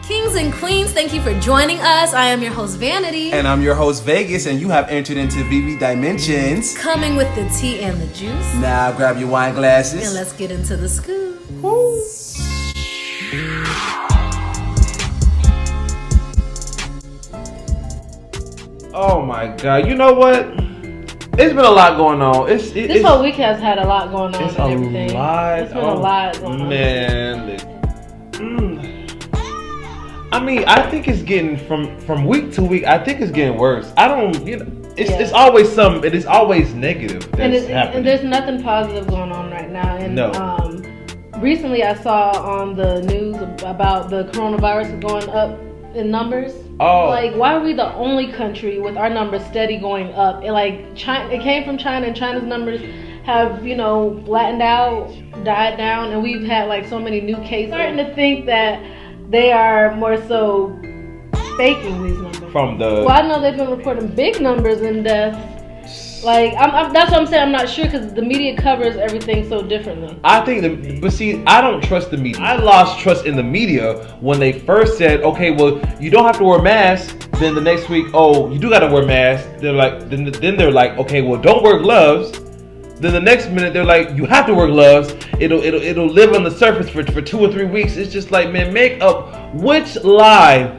Kings and queens, thank you for joining us. I am your host, Vanity. And I'm your host, Vegas, and you have entered into VV Dimensions. Coming with the tea and the juice. Now grab your wine glasses. And let's get into the scoop. Woo. Oh my God! You know what? It's been a lot going on. This whole week has had a lot going on. It's and everything. It's been a lot going on. Man, I mean, I think it's getting from week to week. I think it's getting worse. I don't, it's always some. It is always negative. That's happening. And there's nothing positive going on right now. And no. Recently, I saw on the news about the coronavirus going up in numbers. Oh. Like, why are we the only country with our numbers steady going up? And like, China, it came from China, and China's numbers have, flattened out, died down, and we've had like so many new cases. I'm starting to think that they are more so faking these numbers. Well, I know they've been reporting big numbers in deaths. Like, that's what I'm saying. I'm not sure because the media covers everything so differently. I think but see, I don't trust the media. I lost trust in the media when they first said, okay, well, you don't have to wear masks. Then the next week, oh, you do got to wear masks. They're like, then they're like, okay, well, don't wear gloves. Then the next minute they're like, you have to wear gloves. It'll live on the surface for 2 or 3 weeks. It's just like, man, make up which lie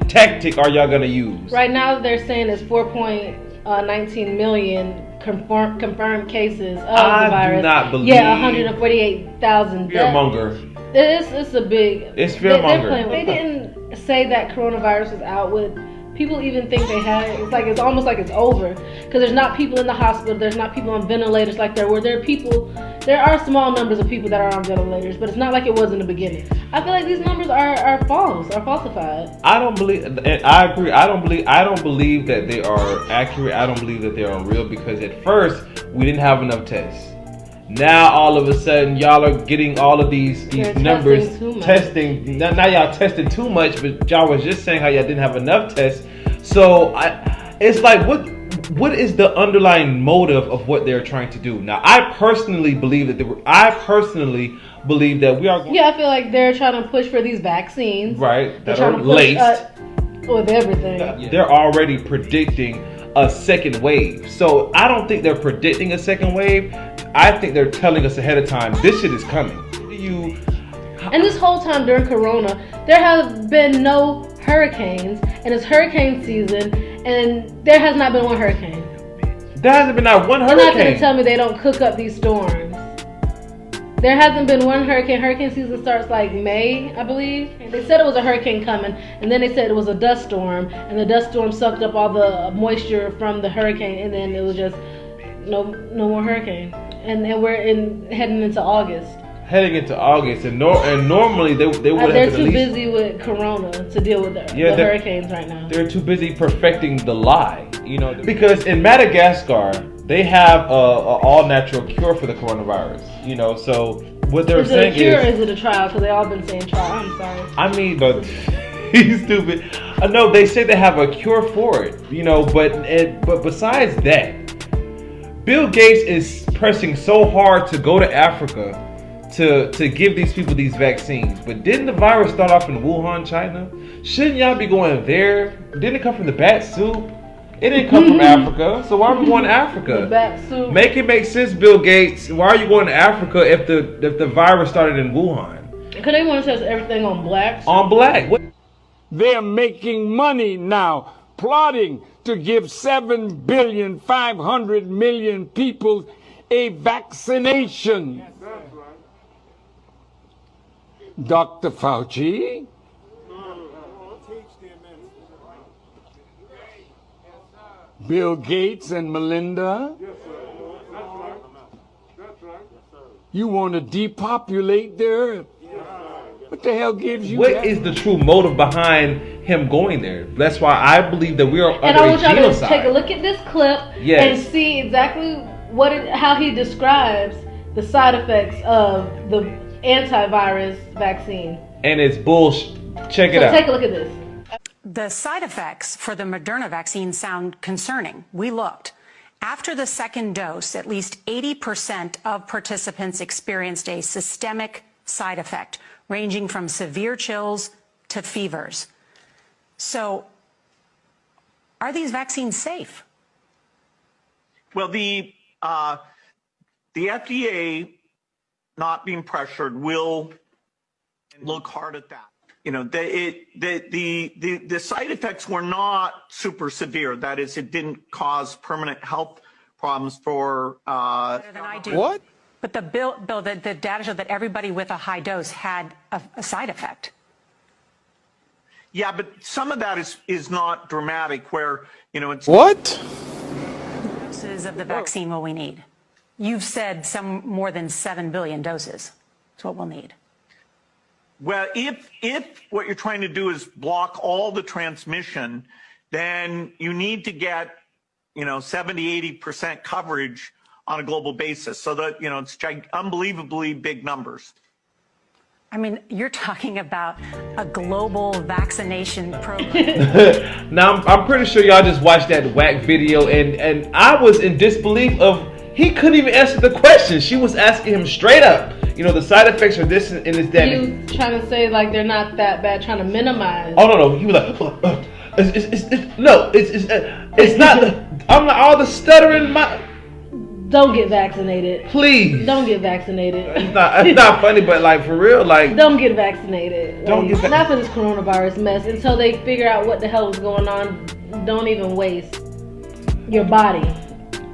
tactic are y'all gonna use? Right now they're saying it's 4.19 million confirmed cases of the virus. I do not believe. Yeah, 148,000 deaths. Fearmonger. It's a big. It's fearmonger. They didn't say that coronavirus is out with. People even think they had it. It's almost like it's over because there's not people in the hospital. There's not people on ventilators like there were. There are small numbers of people that are on ventilators, but it's not like it was in the beginning. I feel like these numbers are false, are falsified. I don't believe, and I agree. I don't believe that they are accurate. I don't believe that they are real because at first we didn't have enough tests. Now all of a sudden y'all are getting all of these numbers testing. Now y'all testing too much, but y'all was just saying how y'all didn't have enough tests. So it's like what is the underlying motive of what they're trying to do? Now I personally believe that we are. Yeah, I feel like they're trying to push for these vaccines. Right, that are laced with everything. They're already predicting a second wave. So I don't think they're predicting a second wave. I think they're telling us ahead of time, this shit is coming. And this whole time during Corona, there have been no hurricanes, and it's hurricane season, and there has not been one hurricane. There hasn't been not one hurricane. They're not going to tell me they don't cook up these storms. There hasn't been one hurricane. Hurricane season starts like May, I believe. They said it was a hurricane coming, and then they said it was a dust storm, and the dust storm sucked up all the moisture from the hurricane, and then it was just no more hurricane. And we're heading into August. Heading into August, and normally they would have to They're too busy with Corona to deal with the hurricanes right now. They're too busy perfecting the lie, because in Madagascar they have a all natural cure for the coronavirus. So what they're saying is, it a cure or is it a trial? Because they all been saying trial. I'm sorry. I mean, but he's stupid. No, they say they have a cure for it. But besides that, Bill Gates is pressing so hard to go to Africa to give these people these vaccines. But didn't the virus start off in Wuhan, China? Shouldn't y'all be going there? Didn't it come from the bat soup? It didn't come from Africa. So why are we going to Africa? The bat soup. Make it make sense, Bill Gates. Why are you going to Africa if the virus started in Wuhan? Because they want to test everything on blacks. On black. What? They're making money now, plotting to give 7,500,000,000 people a vaccination. Dr. Fauci? Bill Gates and Melinda? You want to depopulate the earth? What the hell gives you that? What is the true motive behind him going there? That's why I believe that we are under a genocide. And I want y'all to take a look at this clip and see exactly how he describes the side effects of the antivirus vaccine. And it's bullshit. Check it out. Take a look at this. The side effects for the Moderna vaccine sound concerning. We looked. After the second dose, at least 80% of participants experienced a systemic side effect, ranging from severe chills to fevers. So, are these vaccines safe? Well, the FDA, not being pressured, will look hard at that. You know, the side effects were not super severe. That is, it didn't cause permanent health problems for. Better than I do. What? But the the data showed that everybody with a high dose had a side effect. Yeah, but some of that is not dramatic. Where it's What? Doses of the vaccine will we need? You've said some more than 7 billion doses. That's what we'll need. Well, if what you're trying to do is block all the transmission, then you need to get 70-80% coverage on a global basis. So that it's unbelievably big numbers. I mean, you're talking about a global vaccination program. Now, I'm pretty sure y'all just watched that whack video, and I was in disbelief of he couldn't even answer the question. She was asking him straight up. The side effects are this and this, that. You trying to say like they're not that bad, trying to minimize. Oh no, he was like, it's not. I'm like all the stuttering. Don't get vaccinated. Please. Don't get vaccinated. It's not funny, but like for real, like don't get vaccinated. Don't get not for this coronavirus mess until they figure out what the hell is going on. Don't even waste your body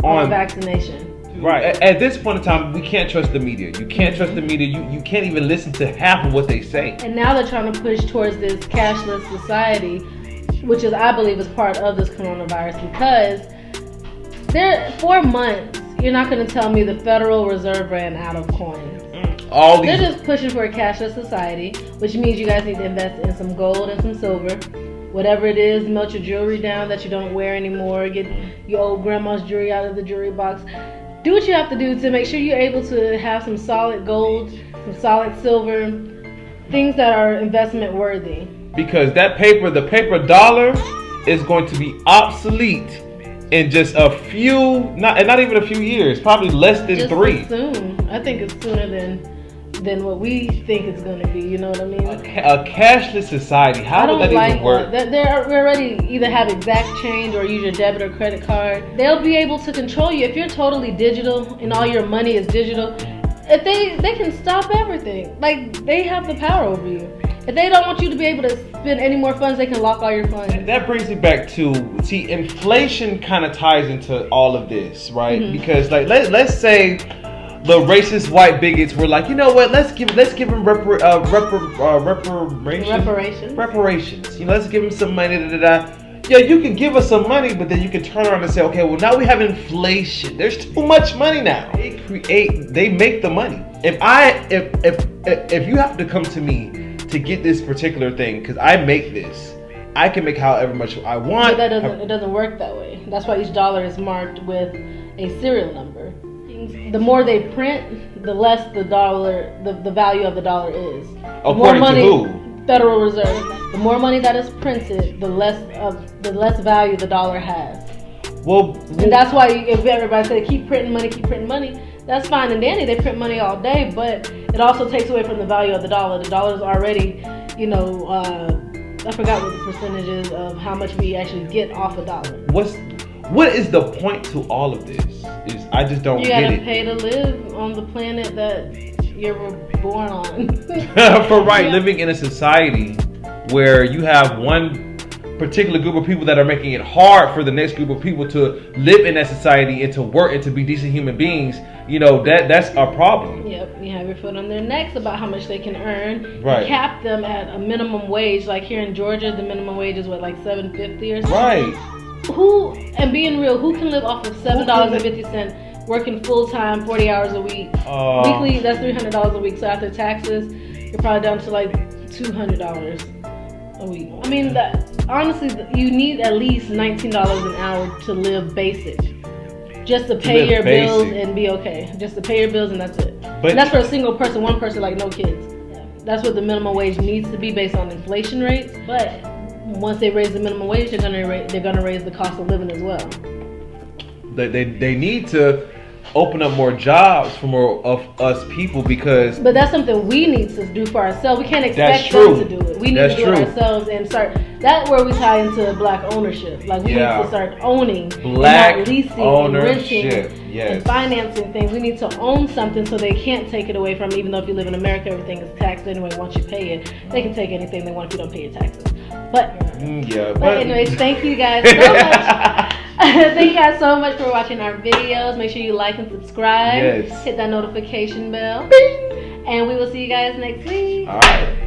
on vaccination. Right. At this point in time, we can't trust the media. You can't trust the media. You can't even listen to half of what they say. And now they're trying to push towards this cashless society, which is, I believe, is part of this coronavirus, because for months, you're not going to tell me the Federal Reserve ran out of coins. They're just pushing for a cashless society, which means you guys need to invest in some gold and some silver. Whatever it is, melt your jewelry down that you don't wear anymore. Get your old grandma's jewelry out of the jewelry box. Do what you have to do to make sure you're able to have some solid gold, some solid silver, things that are investment worthy. Because the paper dollar is going to be obsolete in just a few, not even a few years, probably less than just 3. Soon. I think it's sooner than what we think it's going to be. You know what I mean? A cashless society. How would that even work? We already either have exact change or use your debit or credit card. They'll be able to control you if you're totally digital and all your money is digital. If they can stop everything. Like, they have the power over you. If they don't want you to be able to spend any more funds, they can lock all your funds. And that brings me back to, inflation kind of ties into all of this, right? Mm-hmm. Because let's say the racist white bigots were like, you know what? Let's give them reparations. Let's give them some money. Yeah, you can give us some money, but then you can turn around and say, okay, well now we have inflation. There's too much money now. They make the money. If you have to come to me to get this particular thing, because I make this, I can make however much I want. But it doesn't work that way. That's why each dollar is marked with a serial number. The more they print, the less the value of the dollar is. According to who? Federal Reserve. The more money that is printed, the less value the dollar has. And that's why if everybody say keep printing money, that's fine and dandy. They print money all day, but it also takes away from the value of the dollar. The dollar is already, I forgot what the percentage is of how much we actually get off a dollar. What is the point to all of this? I just don't get it. You gotta pay to live on the planet that you were born on. Living in a society where you have one particular group of people that are making it hard for the next group of people to live in that society and to work and to be decent human beings, that's a problem. Yep, you have your foot on their necks about how much they can earn. Right. You cap them at a minimum wage. Like here in Georgia, the minimum wage is what, like $7.50 or something? Right. Being real, who can live off of $7.50 working full-time 40 hours a week? Weekly, that's $300 a week. So after taxes, you're probably down to like $200 a week. I mean, honestly, you need at least $19 an hour to live basic. Just to pay your bills and be okay. Just to pay your bills and that's it. And that's for a single person, one person, like no kids. That's what the minimum wage needs to be based on inflation rates. But once they raise the minimum wage, they're gonna raise the cost of living as well. They need to open up more jobs for more of us people because. But that's something we need to do for ourselves. We can't expect true. them to do it. We need That's to do it ourselves and start. That's where we tie into black ownership. Like we need to start owning, black and not leasing ownership. and renting Yes. and financing things. We need to own something so they can't take it away from. Even though if you live in America, everything is taxed anyway. Once you pay it, they can take anything they want if you don't pay your taxes. But anyways, thank you guys so much. Thank you guys so much for watching our videos. Make sure you like and subscribe. Yes. Hit that notification bell. And we will see you guys next week. All right.